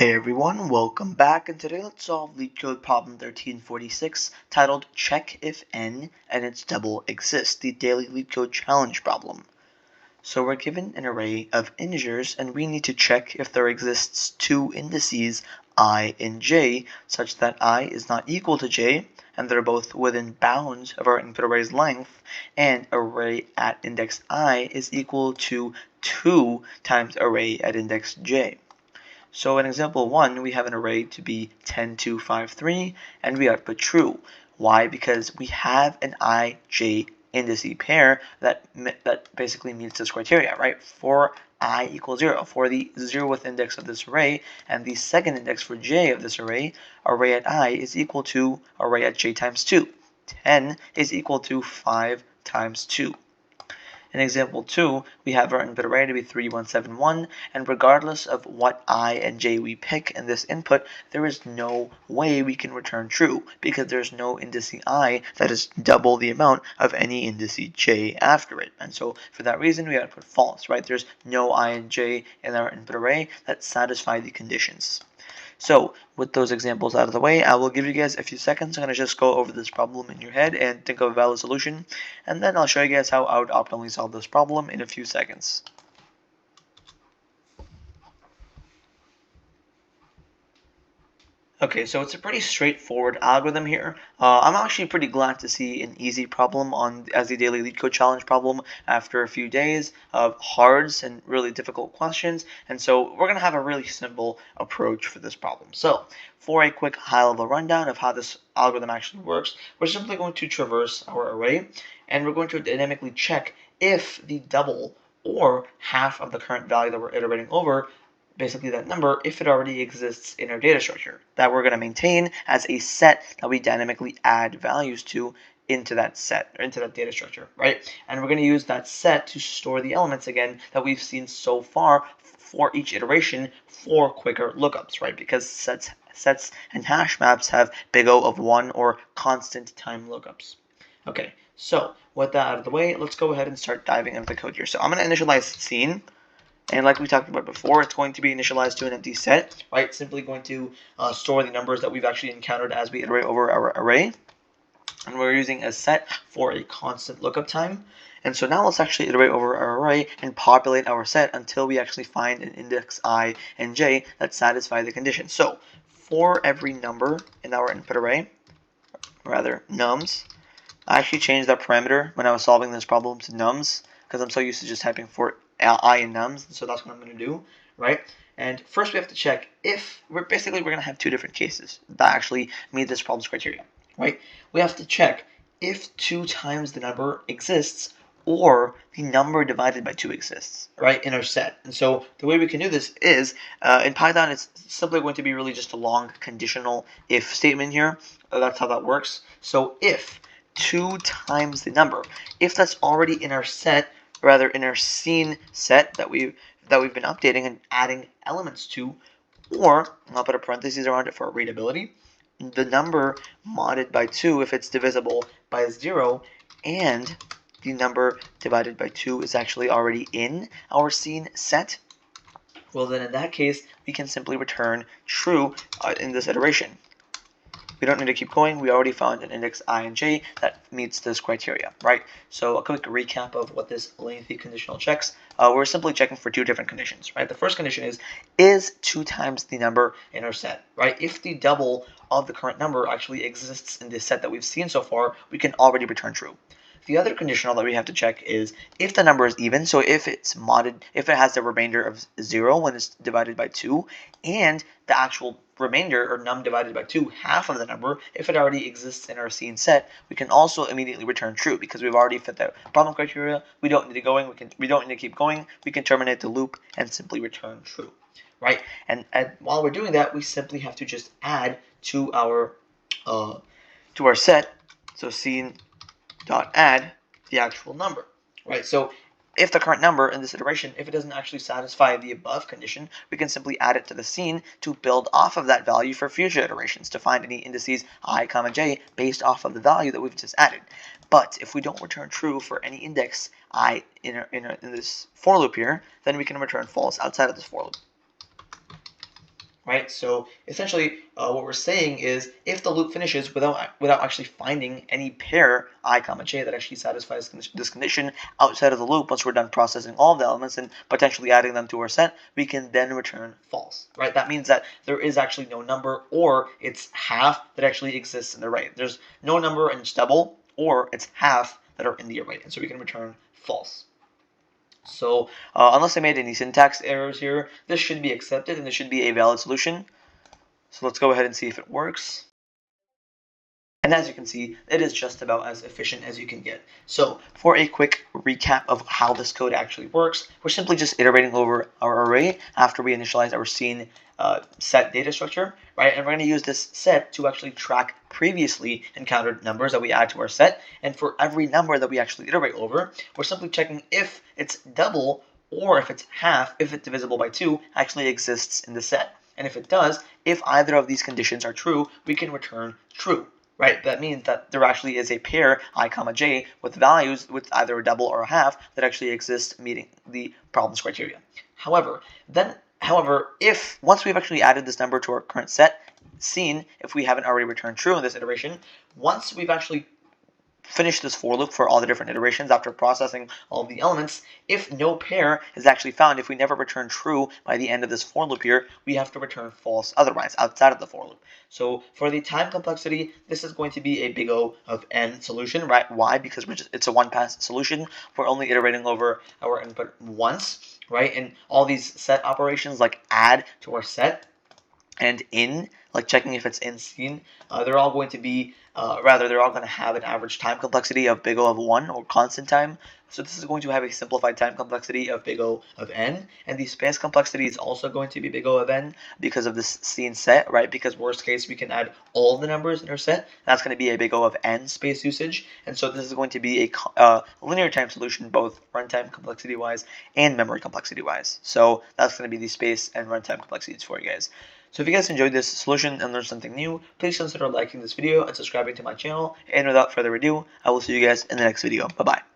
Hey everyone, welcome back, and today let's solve Leetcode problem 1346 titled Check if n and its double exists, the daily Leetcode challenge problem. So we're given an array of integers and we need to check if there exists two indices I and j such that I is not equal to j and they're both within bounds of our input array's length, and array at index I is equal to 2 times array at index j. So in example 1, we have an array to be 10, 2, 5, 3, and we output true. Why? Because we have an ij indice pair that basically meets this criteria, right? For I equals 0, for the 0th index of this array, and the second index for j of this array at I is equal to array at j times 2. 10 is equal to 5 times 2. In example 2, we have our input array to be 3171, and regardless of what I and j we pick in this input, there is no way we can return true, because there's no indice I that is double the amount of any indice j after it. And so for that reason, we output false, right? There's no I and j in our input array that satisfy the conditions. So with those examples out of the way, I will give you guys a few seconds. I'm going to just go over this problem in your head and think of a valid solution, and then I'll show you guys how I would optimally solve this problem in a few seconds. Okay, so it's a pretty straightforward algorithm here. I'm actually pretty glad to see an easy problem as the daily Leetcode challenge problem after a few days of hards and really difficult questions. And so we're going to have a really simple approach for this problem. So for a quick high-level rundown of how this algorithm actually works, we're simply going to traverse our array, and we're going to dynamically check if the double or half of the current value that we're iterating over, basically that number, if it already exists in our data structure that we're going to maintain as a set that we dynamically add values to into that set, or into that data structure, right? And we're going to use that set to store the elements again that we've seen so far for each iteration for quicker lookups, right? Because sets and hash maps have big O of 1 or constant time lookups. Okay, so with that out of the way, let's go ahead and start diving into the code here. So I'm going to initialize scene. And like we talked about before, it's going to be initialized to an empty set, right? Simply going to store the numbers that we've actually encountered as we iterate over our array. And we're using a set for a constant lookup time. And so now let's actually iterate over our array and populate our set until we actually find an index I and j that satisfy the condition. So for every number in our input array, rather nums, I actually changed that parameter when I was solving this problem to nums, because I'm so used to just typing for I and nums, so that's what I'm going to do, right? And first we have to check if we're going to have two different cases that actually meet this problem's criteria, right? We have to check if 2 times the number exists or the number divided by 2 exists, right, in our set. And so the way we can do this is, in Python, it's simply going to be really just a long conditional if statement here. That's how that works. So if 2 times the number, if that's already in our set, rather in our scene set that we've been updating and adding elements to, or I'll put a parentheses around it for readability, the number modded by 2 if it's divisible by 0, and the number divided by 2 is actually already in our scene set, well then in that case we can simply return true in this iteration. We don't need to keep going. We already found an index I and j that meets this criteria, right? So a quick recap of what this lengthy conditional checks. We're simply checking for two different conditions, right? The first condition is 2 times the number in our set, right? If the double of the current number actually exists in this set that we've seen so far, we can already return true. The other conditional that we have to check is if the number is even, so if it's modded, if it has a remainder of 0 when it's divided by 2, and the actual remainder, or num divided by 2, half of the number, if it already exists in our scene set, we can also immediately return true because we've already fit the problem criteria. We don't need to keep going. We can terminate the loop and simply return true, right? And while we're doing that, we simply have to just add to our set. So scene dot add the actual number, right? So if the current number in this iteration, if it doesn't actually satisfy the above condition, we can simply add it to the scene to build off of that value for future iterations to find any indices I, j based off of the value that we've just added. But if we don't return true for any index I in this for loop here, then we can return false outside of this for loop. right? So essentially, what we're saying is if the loop finishes without actually finding any pair I comma j that actually satisfies this condition outside of the loop, once we're done processing all of the elements and potentially adding them to our set, we can then return false, right? That means that there is actually no number, or it's half that actually exists in the array. There's no number and it's double, or it's half that are in the array, and so we can return false. So unless I made any syntax errors here, this should be accepted and this should be a valid solution. So let's go ahead and see if it works. And as you can see, it is just about as efficient as you can get. So for a quick recap of how this code actually works, we're simply just iterating over our array after we initialize our scene set data structure, right? And we're going to use this set to actually track previously encountered numbers that we add to our set. And for every number that we actually iterate over, we're simply checking if it's double or if it's half, if it's divisible by 2, actually exists in the set. And if it does, if either of these conditions are true, we can return true. Right, that means that there actually is a pair I comma j with values with either a double or a half that actually exist meeting the problem's criteria. However, if once we've actually added this number to our current set, scene, if we haven't already returned true in this iteration, once we've actually finish this for loop for all the different iterations after processing all of the elements, if no pair is actually found, if we never return true by the end of this for loop here, we have to return false otherwise outside of the for loop. So for the time complexity, this is going to be a big O of n solution, right? Why? Because it's a one-pass solution. We're only iterating over our input once, right? And all these set operations like add to our set and in, like checking if it's in scene, they're all going to be, they're all going to have an average time complexity of big O of 1 or constant time. So this is going to have a simplified time complexity of big O of n, and the space complexity is also going to be big O of n because of this scene set, right? Because worst case, we can add all the numbers in our set. That's going to be a big O of n space usage, and so this is going to be a linear time solution, both runtime complexity-wise and memory complexity-wise. So that's going to be the space and runtime complexities for you guys. So if you guys enjoyed this solution and learned something new, please consider liking this video and subscribing to my channel. And without further ado, I will see you guys in the next video. Bye-bye.